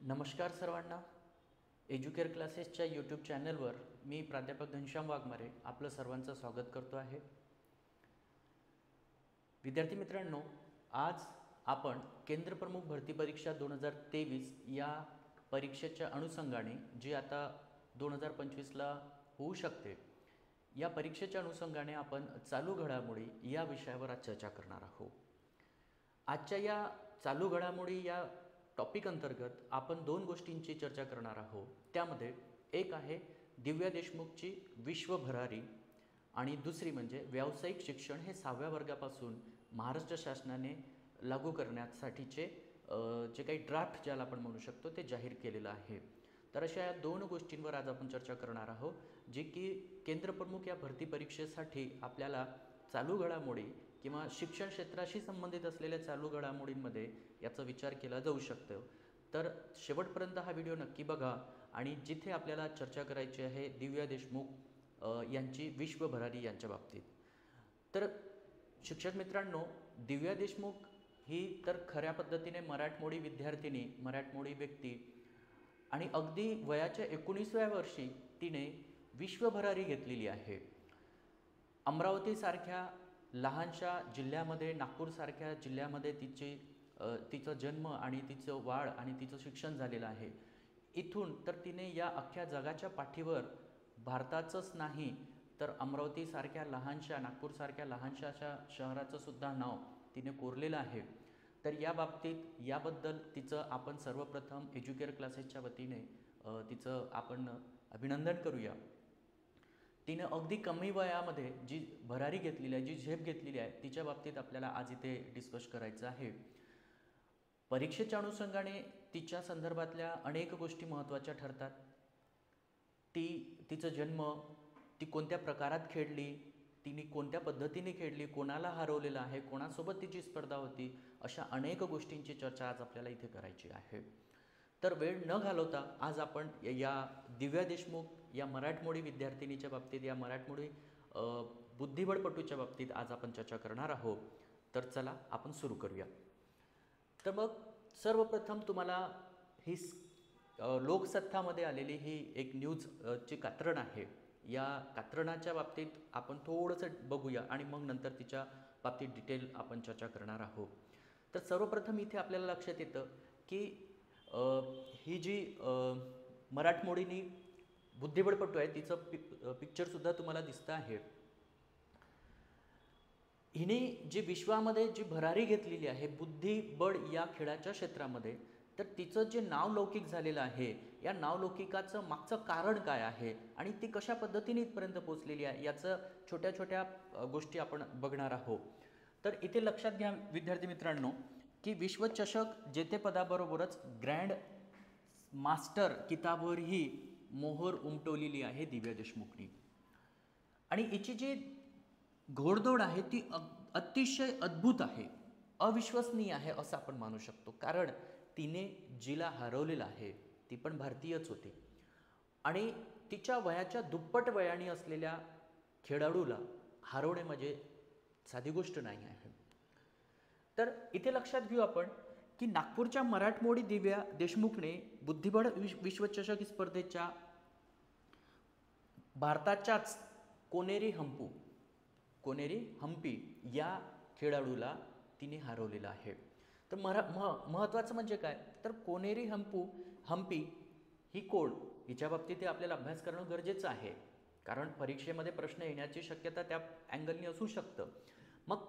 नमस्कार सर्वांना. एज्युकेअर क्लासेसच्या यूट्यूब चॅनलवर मी प्राध्यापक घनश्याम वाघमारे आपलं सर्वांचं स्वागत करतो आहे. विद्यार्थी मित्रांनो, आज आपण केंद्रप्रमुख भरती परीक्षा 2023 या परीक्षेच्या अनुषंगाने जी आता 2025ला होऊ शकते, या परीक्षेच्या अनुषंगाने आपण चालू घडामोडी या विषयावर आज चर्चा करणार आहोत. आजच्या या चालू घडामोडी या टॉपिक अंतर्गत आपण दोन गोष्टींची चर्चा करणार आहोत. त्यामध्ये एक आहे दिव्या देशमुखची विश्व भरारी आणि दुसरी म्हणजे व्यावसायिक शिक्षण हे 6व्या वर्गापासून महाराष्ट्र शासनाने लागू करण्यासाठीचे जे काही ड्राफ्ट ज्याला आपण म्हणू शकतो ते जाहीर केलेलं आहे. तर अशा या दोन गोष्टींवर आज आपण चर्चा करणार आहोत, जे की केंद्रप्रमुख या भरती परीक्षेसाठी आपल्याला चालू घडामोडी किंवा शिक्षण क्षेत्राशी संबंधित असलेल्या चालू घडामोडींमध्ये याचा विचार केला जाऊ शकतो. तर शेवटपर्यंत हा व्हिडिओ नक्की बघा. आणि जिथे आपल्याला चर्चा करायची आहे दिव्या देशमुख यांची विश्व भरारी यांच्या बाबतीत. तर शिक्षक मित्रांनो, दिव्या देशमुख ही तर खऱ्या पद्धतीने मराठमोळी विद्यार्थिनी, मराठमोळी व्यक्ती आणि अगदी वयाच्या 19व्या वर्षी तिने विश्व भरारी घेतलेली आहे. अमरावतीसारख्या लहानशा जिल्ह्यामध्ये, नागपूरसारख्या जिल्ह्यामध्ये तिचा जन्म आणि तिचं वाढ आणि तिचं शिक्षण झालेलं आहे. इथून तर तिने या अख्ख्या जगाच्या पाठीवर भारताचंच नाही तर अमरावतीसारख्या लहानशा, नागपूरसारख्या लहानशा अशा शहराचं सुद्धा नाव तिने कोरलेलं आहे. तर याबद्दल तिचं आपण सर्वप्रथम एज्युकेअर क्लासेसच्या वतीने तिचं आपण अभिनंदन करूया. तिने अगदी कमी वयामध्ये जी भरारी घेतलेली आहे, जी झेप घेतलेली आहे, तिच्या बाबतीत आपल्याला आज इथे डिस्कस करायचं आहे. परीक्षेच्या अनुषंगाने तिच्या संदर्भातल्या अनेक गोष्टी महत्त्वाच्या ठरतात. तिचा जन्म, ती कोणत्या प्रकारात खेळली, तिने कोणत्या पद्धतीने खेळली, कोणाला हरवलेलं आहे, कोणासोबत तिची स्पर्धा होती, अशा अनेक गोष्टींची चर्चा आज आपल्याला इथे करायची आहे. तर वेळ न घालवता आज आपण या दिव्या देशमुख या मराठमोळी विद्यार्थिनीच्या बाबतीत, या मराठमोळी बुद्धिबळपटूच्या बाबतीत आज आपण चर्चा करणार आहोत. तर चला आपण सुरू करूया. तर मग सर्वप्रथम तुम्हाला ही लोकसत्तामध्ये आलेली ही एक न्यूजची कात्रण आहे. या कात्रणाच्या बाबतीत आपण थोडंसं बघूया आणि मग नंतर तिच्या बाबतीत डिटेल आपण चर्चा करणार आहोत. तर सर्वप्रथम इथे आपल्याला लक्षात येतं की ही जी मराठमोळीनी बुद्धिबळपटू आहे, तिचं पिक्चरसुद्धा तुम्हाला दिसतं आहे. हिने जी विश्वामध्ये जी भरारी घेतलेली आहे बुद्धिबळ या खेळाच्या क्षेत्रामध्ये, तर तिचं जे नावलौकिक झालेलं आहे, या नावलौकिकाचं मागचं कारण काय आहे आणि ती कशा पद्धतीने इथपर्यंत पोहोचलेली आहे, याचं छोट्या छोट्या गोष्टी आपण बघणार आहोत. तर इथे लक्षात घ्या विद्यार्थी मित्रांनो की विश्वचषक जेतेपदाबरोबरच ग्रँड मास्टर किताबावरही मोहर उमटवलेली आहे दिव्या देशमुखनी. आणि हिची जी घोडदौड आहे ती अतिशय अद्भुत आहे, अविश्वसनीय आहे असं आपण मानू शकतो. कारण तिने जिला हरवलेलं आहे ती पण भारतीयच होती आणि तिच्या वयाच्या दुप्पट वयाने असलेल्या खेळाडूला हरवणे म्हणजे साधी गोष्ट नाही आहे. तर इथे लक्षात घेऊ आपण की नागपूरच्या मराठमोळी दिव्या देशमुखने बुद्धिबळ विश्वचषक स्पर्धेच्या भारताच्याच कोनेरी हम्पी या खेळाडूला तिने हरवलेलं आहे. तर महत्त्वाचं म्हणजे काय, तर कोनेरी हम्पी ही कोण, हिच्या बाबतीत आपल्याला अभ्यास करणं गरजेचं आहे. कारण परीक्षेमध्ये प्रश्न येण्याची शक्यता त्या अँगलनी असू शकतं. मग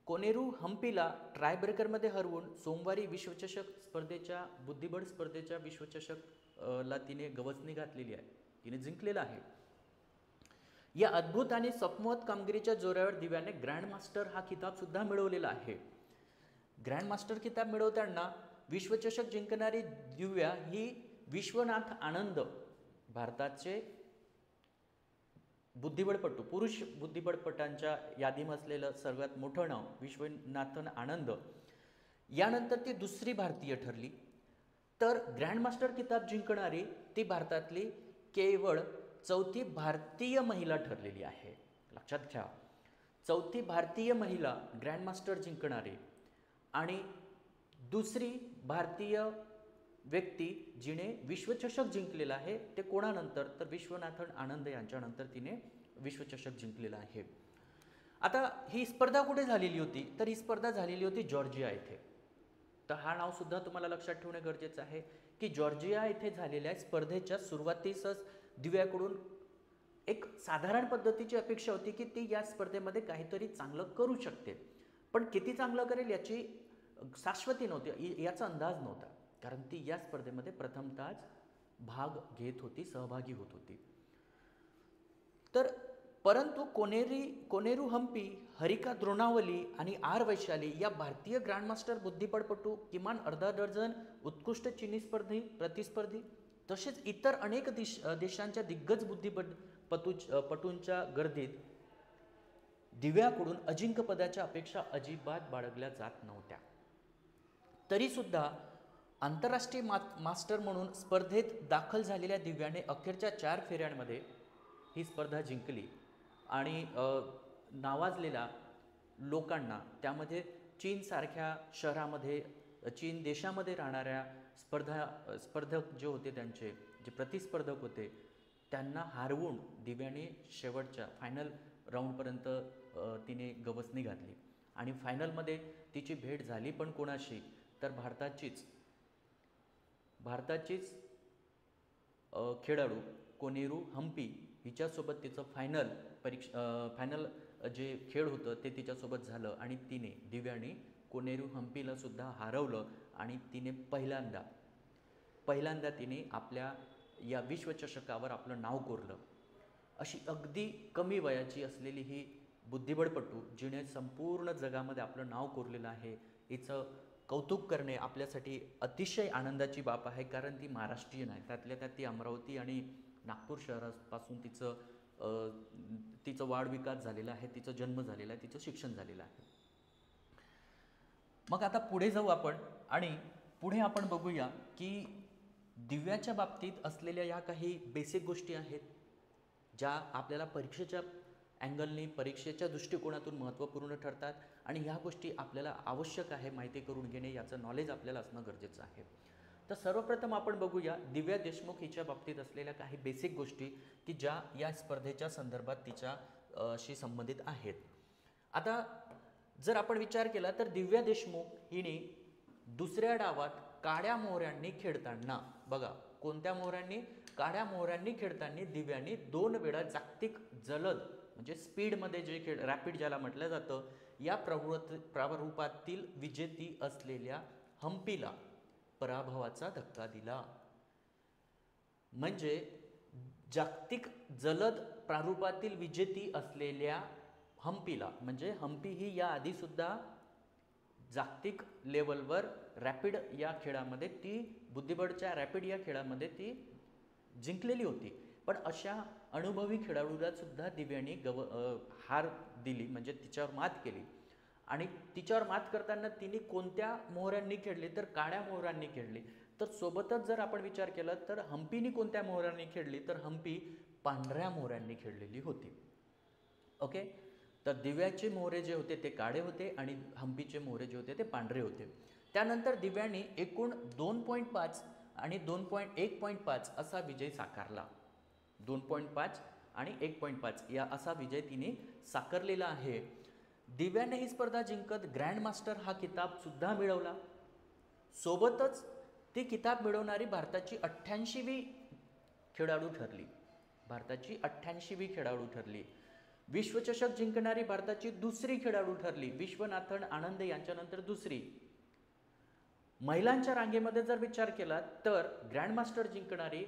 कोनेरू हम्पीला ट्रायब्रेकरमध्ये हरवून सोमवारी विश्वचषक स्पर्धेच्या बुद्धिबळ स्पर्धेच्या विश्वचषकला तिने गवसणी घातलेली आहे, तिने जिंकलेला आहे. या अद्भुत आणि सपमोत कामगिरीच्या जोरावर दिव्याने ग्रँडमास्टर हा किताब सुद्धा मिळवलेला आहे. ग्रँडमास्टर किताब मिळवताना विश्वचषक जिंकणारी दिव्या ही विश्वनाथ आनंद, भारताचे बुद्धिबळपटू, पुरुष बुद्धिबळपटांच्या यादीमध्ये असलेलं सर्वात मोठं नाव विश्वनाथन आनंद, यानंतर ती दुसरी भारतीय ठरली. तर ग्रँडमास्टर किताब जिंकणारी ती भारतातली केवळ चौथी भारतीय महिला ठरलेली आहे. लक्षात घ्या, चौथी भारतीय महिला ग्रँडमास्टर जिंकणारी आणि दुसरी भारतीय व्यक्ती जिने विश्वचषक जिंकलेला आहे ते कोणानंतर, तर विश्वनाथन आनंद यांच्यानंतर तिने विश्वचषक जिंकलेला आहे. आता ही स्पर्धा कुठे झालेली होती, तर ही स्पर्धा झालेली होती जॉर्जिया येथे. तर हा नाव सुद्धा तुम्हाला लक्षात ठेवणे गरजेचं आहे की जॉर्जिया येथे झालेल्या स्पर्धेच्या सुरुवातीसच दिव्याकडून एक साधारण पद्धतीची अपेक्षा होती की ती या स्पर्धेमध्ये काहीतरी चांगलं करू शकते, पण किती चांगलं करेल याची शाश्वती नव्हती, याचा अंदाज नव्हता, कारण ती या स्पर्धेमध्ये प्रथमतःच भाग घेत होती, सहभागी होत होती. तर परंतु कोनेरू हम्पी, हरिका द्रोणावली आणि आर वैशाली या भारतीय ग्रँडमास्टर बुद्धिबळपटू, किमान अर्धा डझन उत्कृष्ट चीनी प्रतिस्पर्धी तसेच इतर अनेक देशांच्या दिग्गज पटूंच्या गर्दीत दिव्याकडून अजिंक्यपदाच्या अपेक्षा अजिबात बाळगल्या जात नव्हत्या. तरीसुद्धा आंतरराष्ट्रीय मास्टर म्हणून स्पर्धेत दाखल झालेल्या दिव्याने अखेरच्या 4 फेऱ्यांमध्ये ही स्पर्धा जिंकली आणि नावाजलेल्या लोकांना, त्यामध्ये चीनसारख्या शहरामध्ये, चीन देशामध्ये राहणाऱ्या स्पर्धक जे होते, त्यांचे जे प्रतिस्पर्धक होते, त्यांना हारवून दिव्याने शेवटच्या फायनल राऊंडपर्यंत तिने गवसणी घातली आणि फायनलमध्ये तिची भेट झाली पण कोणाशी, तर भारताचीच खेळाडू कोनेरू हम्पी हिच्यासोबत तिचं फायनल जे खेळ होतं ते तिच्यासोबत झालं आणि दिव्याने कोनेरू हम्पीला सुद्धा हरवलं आणि तिने पहिल्यांदा तिने आपल्या या विश्वचषकावर आपलं नाव कोरलं. अशी अगदी कमी वयाची असलेली ही बुद्धिबळपटू जिने संपूर्ण जगामध्ये आपलं नाव कोरलेलं आहे, हिचं कौतुक करणे आपल्यासाठी अतिशय आनंदाची बाब आहे, कारण ती महाराष्ट्रीयन आहे. त्यातल्या त्यात ती अमरावती आणि नागपूर शहरापासून तिचं वाढविकास झालेला आहे, तिचा जन्म झालेला आहे, तिचं शिक्षण झालेलं आहे. मग आता पुढे जाऊ आपण आणि पुढे आपण बघूया की दिव्याच्या बाबतीत असलेल्या या काही बेसिक गोष्टी आहेत ज्या आपल्याला परीक्षेच्या अँगलने, परीक्षेच्या दृष्टिकोनातून महत्त्वपूर्ण ठरतात आणि ह्या गोष्टी आपल्याला आवश्यक आहे माहिती करून घेणे, याचं नॉलेज आपल्याला असणं गरजेचं आहे. तर सर्वप्रथम आपण बघूया दिव्या देशमुख हिच्या बाबतीत असलेल्या काही बेसिक गोष्टी की ज्या या स्पर्धेच्या संदर्भात तिच्याशी संबंधित आहेत. आता जर आपण विचार केला तर दिव्या देशमुख हिने दुसऱ्या डावात काळ्या मोहऱ्यांनी खेळताना, बघा कोणत्या मोहऱ्यांनी, काळ्या मोहऱ्यांनी खेळताना दिव्याने 2 वेळा जागतिक जलद म्हणजे स्पीडमध्ये जे खेळ, रॅपिड ज्याला म्हटलं जातं, या प्रारूपातील विजेती असलेल्या हम्पीला पराभवाचा धक्का दिला. म्हणजे जागतिक जलद प्रारूपातील विजेती असलेल्या हम्पीला, म्हणजे हम्पी ही या आधी सुद्धा जागतिक लेवलवर रॅपिड या खेळामध्ये, ती बुद्धिबळच्या रॅपिड या खेळामध्ये ती जिंकलेली होती, पण अशा अनुभवी खेळाडूला सुद्धा दिव्याने हार दिली, म्हणजे तिच्यावर मात केली. आणि तिच्यावर मात करताना तिने कोणत्या मोहऱ्यांनी खेळली, तर काळ्या मोहऱ्यांनी खेळली. तर सोबतच जर आपण विचार केला तर हम्पीने कोणत्या मोहऱ्यांनी खेळली, तर हम्पी पांढऱ्या मोहऱ्यांनी खेळलेली होती. ओके, तर दिव्याचे मोहरे जे होते ते काळे होते आणि हम्पीचे मोहरे जे होते ते पांढरे होते. त्यानंतर दिव्याने एकूण 2.5 आणि 1.5 असा विजय साकारला. 2.5 आणि 1.5 या असा विजय तिने साकारलेला आहे. दिव्याने ही स्पर्धा जिंकत ग्रँडमास्टर हा किताब सुद्धा मिळवला. सोबतच ती किताब मिळवणारी भारताची 88वी खेळाडू ठरली. भारताची 88वी खेळाडू ठरली. विश्वचषक जिंकणारी भारताची दुसरी खेळाडू ठरली. विश्वनाथन आनंद यांच्यानंतर दुसरी. महिलांच्या रांगेमध्ये जर विचार केला तर ग्रँडमास्टर जिंकणारी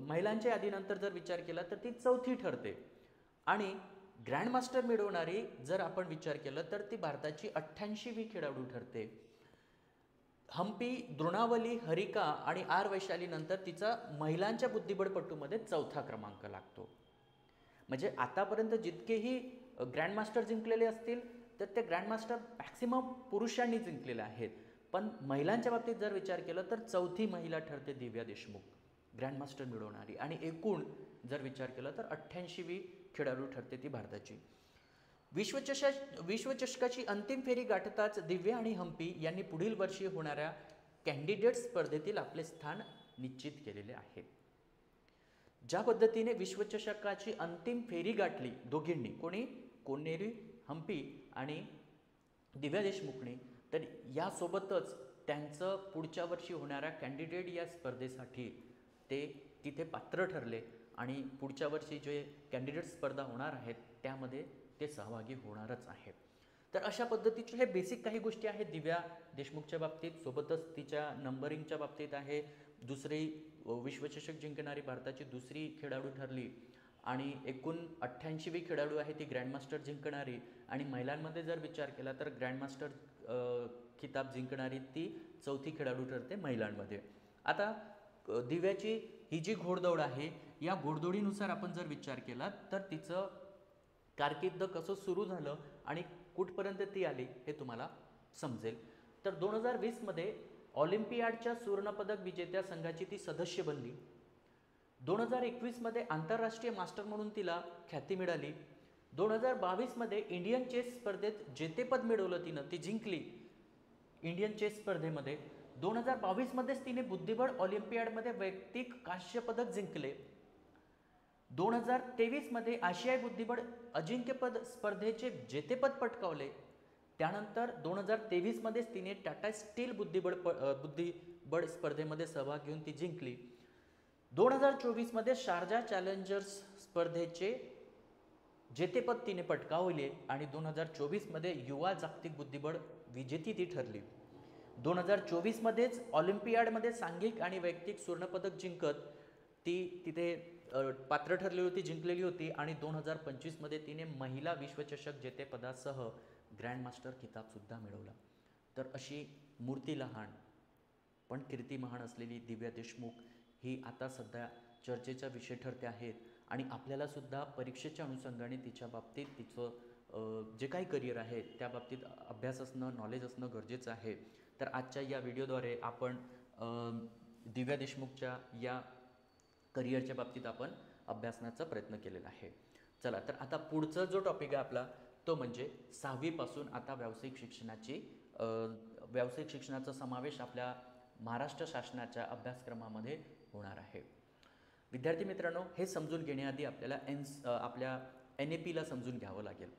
महिलांच्या यादीनंतर जर विचार केला तर ती चौथी ठरते. आणि ग्रँडमास्टर मिळवणारी जर आपण विचार केला तर ती भारताची 88वी खेळाडू ठरते. हम्पी, द्रोणावली, हरिका आणि आर वैशाली नंतर तिचा महिलांच्या बुद्धिबळपटूमध्ये चौथा क्रमांक लागतो. म्हणजे आतापर्यंत जितकेही ग्रँडमास्टर जिंकलेले असतील तर ते ग्रँडमास्टर मॅक्सिमम पुरुषांनी जिंकलेले आहेत, पण महिलांच्या बाबतीत जर विचार केला तर चौथी महिला ठरते दिव्या देशमुख ग्रँडमास्टर मिळवणारी. आणि एकूण जर विचार केला तर 88वी खेळाडू ठरते ती भारताची. विश्वचषकाची अंतिम फेरी गाठताच दिव्या आणि हम्पी यांनी पुढील वर्षी होणाऱ्या कॅन्डिडेट स्पर्धेतील आपले स्थान निश्चित केलेले आहे. ज्या पद्धतीने विश्वचषकाची अंतिम फेरी गाठली दोघींनी, कोणी, कोनेरी हम्पी आणि दिव्या देशमुखने, तर यासोबतच त्यांचं पुढच्या वर्षी होणाऱ्या कॅन्डिडेट या स्पर्धेसाठी ते तिथे पात्र ठरले आणि पुढच्या वर्षी जे कॅन्डिडेट स्पर्धा होणार आहेत त्यामध्ये ते सहभागी होणारच आहे. तर अशा पद्धतीचे हे बेसिक काही गोष्टी आहेत दिव्या देशमुखच्या बाबतीत. सोबतच तिच्या नंबरिंगच्या बाबतीत आहे. दुसरी विश्वचषक जिंकणारी भारताची दुसरी खेळाडू ठरली आणि एकूण 88वी खेळाडू आहे ती ग्रँडमास्टर जिंकणारी. आणि महिलांमध्ये जर विचार केला तर ग्रँडमास्टर खिताब जिंकणारी ती चौथी खेळाडू ठरते महिलांमध्ये. आता दिव्याची ही जी घोडदौड आहे या घोडदौडीनुसार आपण जर विचार केला तर तिचं कारकीर्द कसं सुरू झालं आणि कुठपर्यंत ती आली हे तुम्हाला समजेल. तर 2020मध्ये ऑलिम्पियाडच्या सुवर्णपदक विजेत्या संघाची ती सदस्य बनली. 2021मध्ये आंतरराष्ट्रीय मास्टर म्हणून तिला ख्याती मिळाली. 2022मध्ये इंडियन चेस स्पर्धेत जेतेपद मिळवलं तिनं, ती जिंकली इंडियन चेस स्पर्धेमध्ये. 2022मध्येच तिने बुद्धिबळ ऑलिम्पियाडमध्ये वैयक्तिक कांस्य पदक जिंकले. 2023मध्ये आशियाई बुद्धिबळ अजिंक्यपद स्पर्धेचे जेतेपद पटकावले. त्यानंतर 2023मध्येच तिने टाटा स्टील बुद्धिबळ स्पर्धेमध्ये सहभाग घेऊन ती जिंकली. 2024मध्ये शारजा चॅलेंजर्स स्पर्धेचे जेतेपद तिने पटकावले आणि 2024मध्ये युवा जागतिक बुद्धिबळ विजेती ती ठरली. 2024मध्येच ऑलिम्पियाडमध्ये सांघिक आणि वैयक्तिक सुवर्णपदक जिंकत ती तिथे पात्र ठरली होती, जिंकलेली होती. आणि 2025मध्ये तिने महिला विश्वचषक जेतेपदासह ग्रँडमास्टर खिताबसुद्धा मिळवला. तर अशी मूर्ती लहान पण कीर्ती महान असलेली दिव्या देशमुख ही आता सध्या चर्चेचा विषय ठरते आहेत. आणि आपल्याला सुद्धा परीक्षेच्या अनुषंगाने तिच्या बाबतीत तिचं जे काही करिअर आहे त्या बाबतीत अभ्यास असणं, नॉलेज असणं गरजेचं आहे. तर आजच्या या व्हिडिओद्वारे आपण दिव्या देशमुखच्या या करिअरच्या बाबतीत आपण अभ्यासण्याचा प्रयत्न केलेला आहे. चला, तर आता पुढचा जो टॉपिक आहे आपला तो म्हणजे 6वीपासून आता व्यावसायिक शिक्षणाचा समावेश आपल्या महाराष्ट्र शासनाच्या अभ्यासक्रमामध्ये होणार आहे. विद्यार्थी मित्रांनो, हे समजून घेण्याआधी आपल्याला आपल्या NAPला समजून घ्यावं लागेल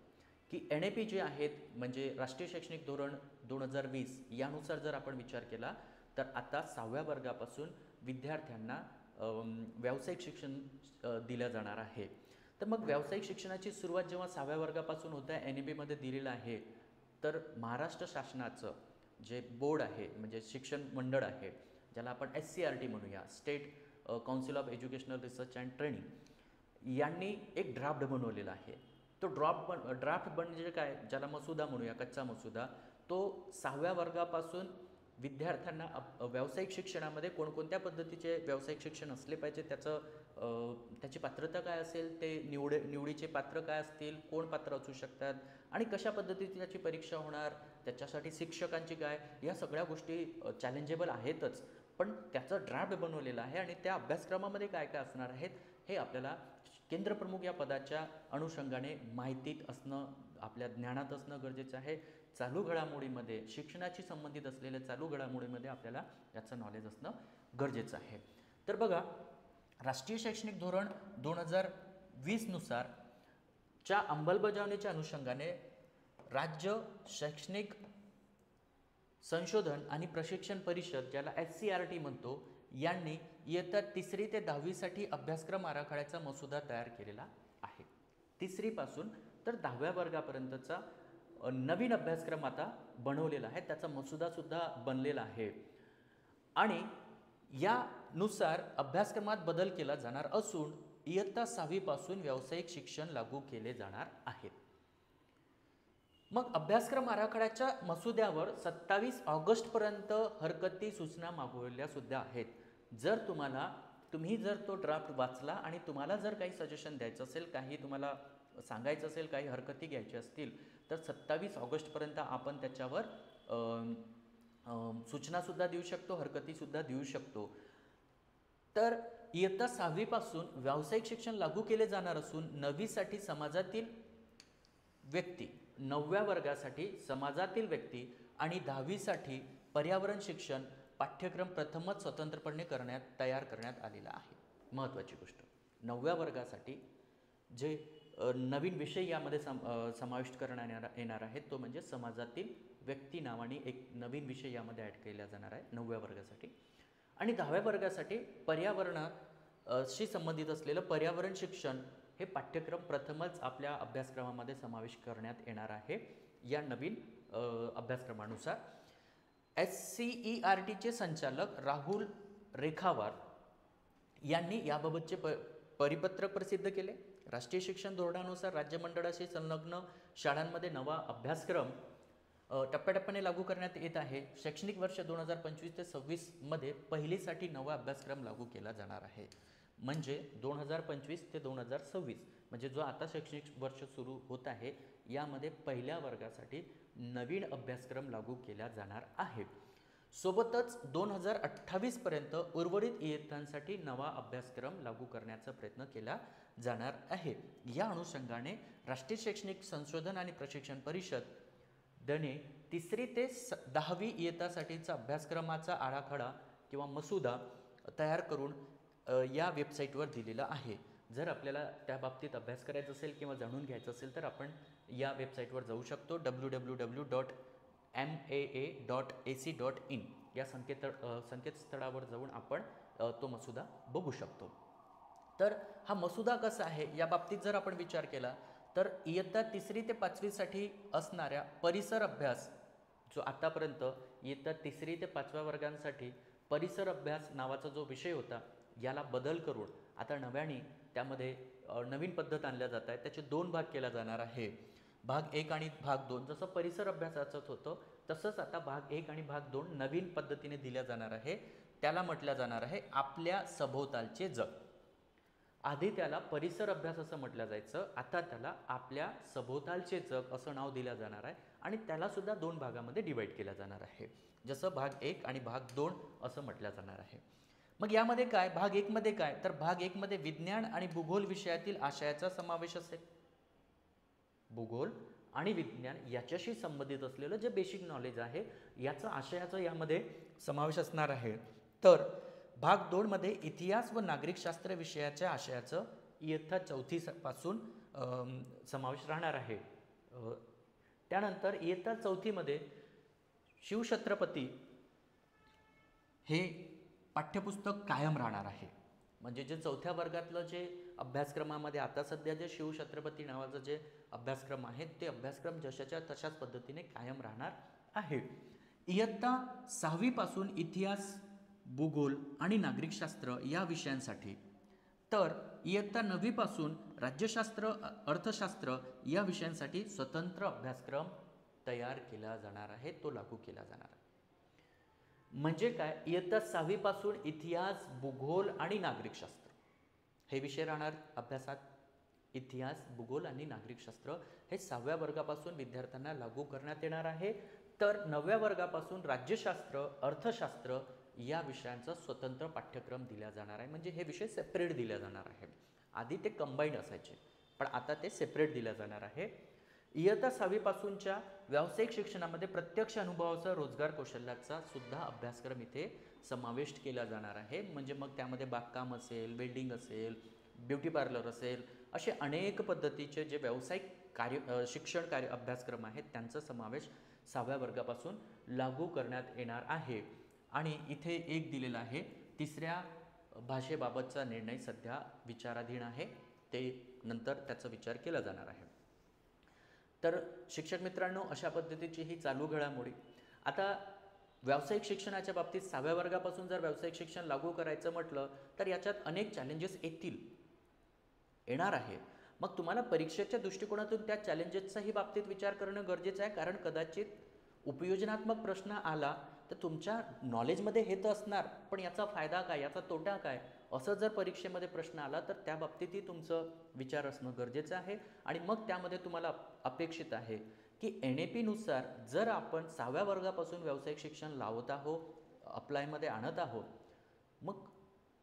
की NAP जे आहेत म्हणजे राष्ट्रीय शैक्षणिक धोरण 2020 यानुसार जर आपण विचार केला तर आता 6व्या वर्गापासून विद्यार्थ्यांना व्यावसायिक शिक्षण दिलं जाणार आहे. तर मग व्यावसायिक शिक्षणाची सुरुवात जेव्हा 6व्या वर्गापासून होत आहे NAPमध्ये दिलेलं आहे, तर महाराष्ट्र शासनाचं जे बोर्ड आहे म्हणजे शिक्षण मंडळ आहे ज्याला आपण SCRT म्हणूया, state council of educational research and training, यांनी एक ड्राफ्ट बनवलेला आहे. तो ड्राफ्ट म्हणजे काय, ज्याला मसुदा म्हणूया, कच्चा मसुदा, तो 6व्या वर्गापासून विद्यार्थ्यांना व्यावसायिक शिक्षणामध्ये कोणकोणत्या पद्धतीचे व्यावसायिक शिक्षण असले पाहिजे, त्याची पात्रता काय असेल, ते निवडीचे पात्र काय असतील, कोण पात्र असू शकतात आणि कशा पद्धतीची त्याची परीक्षा होणार, त्याच्यासाठी शिक्षकांची काय, या सगळ्या गोष्टी चॅलेंजेबल आहेतच. पण त्याचं ड्राफ्ट बनवलेलं आहे आणि त्या अभ्यासक्रमामध्ये काय काय असणार आहेत हे आपल्याला केंद्रप्रमुख या पदाच्या अनुषंगाने माहितीत असणं, आपल्या ज्ञानात असणं गरजेचं आहे. चालू घडामोडीमध्ये, शिक्षणाशी संबंधित असलेल्या चालू घडामोडीमध्ये आपल्याला याचं नॉलेज असणं गरजेचं आहे. तर बघा, राष्ट्रीय शैक्षणिक धोरण 2020नुसार च्या अंमलबजावणीच्या अनुषंगाने राज्य शैक्षणिक संशोधन आणि प्रशिक्षण परिषद, ज्याला SCRT म्हणतो, यांनी इयत्ता 3री ते 10वीसाठी अभ्यासक्रम आराखड्याचा मसुदा तयार केलेला आहे. 3री पासून तर 10व्या वर्गापर्यंतचा नवीन अभ्यासक्रम आता बनवलेला आहे, त्याचा मसुदा सुद्धा बनलेला आहे आणि यानुसार अभ्यासक्रमात बदल केला जाणार असून इयत्ता 6वीपासून व्यावसायिक शिक्षण लागू केले जाणार आहे. मग अभ्यासक्रम आराखड्याच्या मसुद्यावर 27 ऑगस्टपर्यंत हरकती सूचना मागवलेल्या सुद्धा आहेत. जर तुम्ही जर तो ड्राफ्ट वाचला आणि तुम्हाला जर काही सजेशन द्यायचं असेल, काही तुम्हाला सांगायचं असेल, काही हरकती घ्यायच्या असतील तर 27 ऑगस्टपर्यंत आपण त्याच्यावर सूचनासुद्धा देऊ शकतो, हरकतीसुद्धा देऊ शकतो. तर इयत्ता 6वीपासून व्यावसायिक शिक्षण लागू केले जाणार असून 9वीसाठी समाजातील व्यक्ती, 9व्या वर्गासाठी समाजातील व्यक्ती आणि 10वीसाठी पर्यावरण शिक्षण, पाठ्यक्रम प्रथमच स्वतंत्रपणे तयार करण्यात आलेला आहे. महत्त्वाची गोष्ट, 9व्या वर्गासाठी जे नवीन विषय यामध्ये समाविष्ट करण्यात येणार आहेत तो म्हणजे समाजातील व्यक्ती नावाने एक नवीन विषय यामध्ये ॲड केला जाणार आहे 9व्या वर्गासाठी. आणि 10व्या वर्गासाठी पर्यावरणाशी संबंधित असलेलं पर्यावरण शिक्षण हे पाठ्यक्रम प्रथमच आपल्या अभ्यासक्रमामध्ये समावेश करण्यात येणार आहे या नवीन अभ्यासक्रमानुसार. SCERTचे संचालक राहुल रेखावार यांनी याबाबतचे परिपत्रक प्रसिद्ध केले. राष्ट्रीय शिक्षण धोरणानुसार राज्य मंडळाशी संलग्न शाळांमध्ये नवा अभ्यासक्रम टप्प्याटप्प्याने लागू करण्यात येत आहे. शैक्षणिक वर्ष 2025 ते 26 मध्ये पहिलीसाठी नवा अभ्यासक्रम लागू केला जाणार आहे. म्हणजे 2025 ते 2026 म्हणजे जो आता शैक्षणिक वर्ष सुरू होत आहे यामध्ये पहिल्या वर्गासाठी नवीन अभ्यासक्रम लागू केला जाणार आहे. सोबतच 2028 पर्यंत उर्वरित इयत्तांसाठी नवा अभ्यासक्रम लागू करण्याचा प्रयत्न केला जाणार आहे. या अनुषंगाने राष्ट्रीय शैक्षणिक संशोधन आणि प्रशिक्षण परिषद दने 3री ते 10वी इयत्तासाठीचा अभ्यासक्रमाचा आराखडा किंवा मसुदा तयार करून या वेबसाईटवर दिलेला आहे. जर आपल्याला त्या बाबतीत अभ्यास करायचा असेल किंवा जाणून घ्यायचं असेल तर आपण या वेबसाईटवर जाऊ शकतो. www.maa.ac.in या संकेतस्थळावर जाऊन आपण तो मसुदा बघू शकतो. तर हा मसुदा कसा आहे या बाबतीत जर आपण विचार केला तर इयत्ता 3री ते 5वीसाठी असणाऱ्या परिसर अभ्यास जो आतापर्यंत इयत्ता 3री ते 5व्या वर्गांसाठी परिसर अभ्यास नावाचा जो विषय होता याला बदल करून आता नव्याने त्यामध्ये नवीन पद्धत आणल्या जात आहे. त्याचे 2 भाग केला जाणार आहे. भाग 1 आणि भाग 2. जसं परिसर अभ्यासाचं होतं तसंच आता भाग 1 आणि भाग 2 नवीन पद्धतीने दिल्या जाणार आहे. त्याला म्हटलं जाणार आहे आपल्या सभोवतालचे जग. आधी त्याला परिसर अभ्यास असं म्हटलं जायचं, आता त्याला आपल्या सभोवतालचे जग असं नाव दिलं जाणार आहे आणि त्याला सुद्धा 2 भागामध्ये डिवाईड केला जाणार आहे. जसं भाग 1 आणि भाग 2 असं म्हटलं जाणार आहे. मग यामध्ये काय, भाग 1 मध्ये काय, तर भाग 1 मध्ये विज्ञान आणि भूगोल विषयातील आशयाचा समावेश असेल. भूगोल आणि विज्ञान याच्याशी संबंधित असलेलं जे बेसिक नॉलेज आहे याचा आशयाचा यामध्ये समावेश असणार आहे. तर भाग 2 मध्ये इतिहास व नागरिकशास्त्र विषयाच्या आशयाचं इयत्ता 4थी पासून समावेश राहणार आहे. त्यानंतर इयत्ता 4थी मध्ये शिवछत्रपती हे पाठ्यपुस्तक कायम राहणार आहे. म्हणजे जे 4थ्या वर्गातलं जे अभ्यासक्रमामध्ये आता सध्या जे शिवछत्रपती नावाचं जे अभ्यासक्रम आहे ते अभ्यासक्रम जशाच्या तशाच पद्धतीने कायम राहणार आहे. इयत्ता 6वी पासून इतिहास, भूगोल आणि नागरिकशास्त्र या विषयांसाठी, तर इयत्ता 9वी पासून राज्यशास्त्र, अर्थशास्त्र या विषयांसाठी स्वतंत्र अभ्यासक्रम तयार केला जाणार आहे, तो लागू केला जाणार आहे. म्हणजे काय, इयत्ता 6वी पासून इतिहास, भूगोल आणि नागरिकशास्त्र हे विषय राहणार अभ्यासात. इतिहास, भूगोल आणि नागरिकशास्त्र हे 6व्या वर्गापासून विद्यार्थ्यांना लागू करण्यात येणार आहे. तर 9व्या वर्गापासून राज्यशास्त्र, अर्थशास्त्र या विषयांचा स्वतंत्र पाठ्यक्रम दिला जाणार आहे. म्हणजे हे विषय सेपरेट दिला जाणार आहे. आधी ते कंबाईंड असायचे पण आता ते सेपरेट दिला जाणार आहे. इयत्ता 6वी पासूनच्या व्यावसायिक शिक्षणामध्ये प्रत्यक्ष अनुभवाचा रोजगार कौशल्याचा सुद्धा अभ्यासक्रम इथे समाविष्ट केला जाणार आहे. म्हणजे मग त्यामध्ये बागकाम असेल, वेल्डिंग असेल, ब्युटी पार्लर असेल, असे अनेक पद्धतीचे जे व्यावसायिक शिक्षण अभ्यासक्रम आहेत त्यांचा समावेश 6व्या वर्गापासून लागू करण्यात येणार आहे. आणि इथे एक दिलेला आहे, 3ऱ्या भाषेबाबतचा निर्णय सध्या विचाराधीन आहे, ते नंतर त्याचा विचार केला जाणार आहे. तर शिक्षक मित्रांनो, अशा पद्धतीची ही चालू घडामोडी. आता व्यावसायिक शिक्षणाच्या बाबतीत 6व्या वर्गापासून जर व्यावसायिक शिक्षण लागू करायचं म्हटलं तर याच्यात अनेक चॅलेंजेस येणार आहे. मग तुम्हाला परीक्षेच्या दृष्टिकोनातून त्या चॅलेंजेसचाही बाबतीत विचार करणं गरजेचं आहे. कारण कदाचित उपयोजनात्मक प्रश्न आला तर तुमच्या नॉलेजमध्ये हे तर असणार, पण याचा फायदा काय, याचा तोटा काय, असं जर परीक्षेमध्ये प्रश्न आला तर त्या बाबतीतही तुमचं विचार असणं गरजेचं आहे. आणि मग त्यामध्ये तुम्हाला अपेक्षित आहे की NAP नुसार जर आपण 6व्या वर्गापासून व्यावसायिक शिक्षण लावत आहोत, अप्लायमध्ये आणत आहोत, मग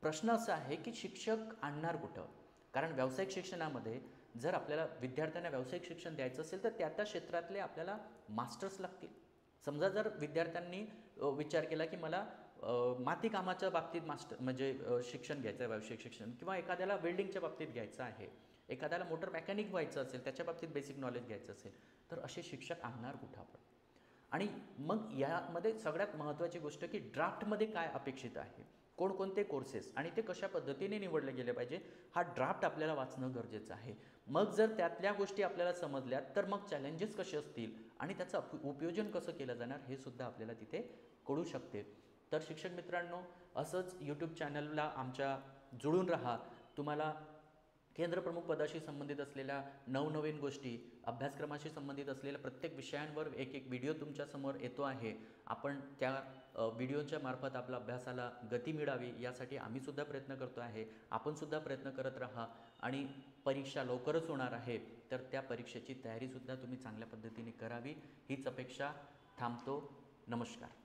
प्रश्न असा आहे की शिक्षक आणणार कुठं. कारण व्यावसायिक शिक्षणामध्ये जर आपल्याला विद्यार्थ्यांना व्यावसायिक शिक्षण द्यायचं असेल तर त्या क्षेत्रातले आपल्याला मास्टर्स लागतील. समजा जर विद्यार्थ्यांनी विचार केला की मला माती कामाच्या बाबतीत मास्टर म्हणजे शिक्षण घ्यायचं आहे, व्यावसायिक शिक्षण, किंवा एखाद्याला वेल्डिंगच्या बाबतीत घ्यायचं आहे, एखाद्याला मोटर मेकॅनिक व्हायचं असेल, त्याच्या बाबतीत बेसिक नॉलेज घ्यायचं असेल, तर असे शिक्षक आणणार कुठं आपण? आणि मग यामध्ये सगळ्यात महत्त्वाची गोष्ट की ड्राफ्टमध्ये काय अपेक्षित आहे, कोणकोणते कोर्सेस आणि ते कशा पद्धतीने निवडले गेले पाहिजे, हा ड्राफ्ट आपल्याला वाचणं गरजेचं आहे. मग जर त्यातल्या गोष्टी आपल्याला समजल्या तर मग चॅलेंजेस कसे असतील आणि त्याचं उपयोजन कसं केलं जाणार हे सुद्धा आपल्याला तिथे कळू शकते. तर शिक्षक मित्रांनो, असंच यूट्यूब चॅनलला आमच्या जुळून राहा. तुम्हाला केंद्रप्रमुख पदाशी संबंधित असलेल्या नवनवीन गोष्टी, अभ्यासक्रमाशी संबंधित असलेल्या प्रत्येक विषयांवर एक एक व्हिडिओ तुमच्यासमोर येतो आहे. आपण त्या व्हिडिओच्या मार्फत आपल्या अभ्यासाला गती मिळावी यासाठी आम्हीसुद्धा प्रयत्न करतो आहे. आपणसुद्धा प्रयत्न करत राहा आणि परीक्षा लवकरच होणार आहे, तर त्या परीक्षेची तयारीसुद्धा तुम्ही चांगल्या पद्धतीने करावी हीच अपेक्षा. थांबतो. नमस्कार.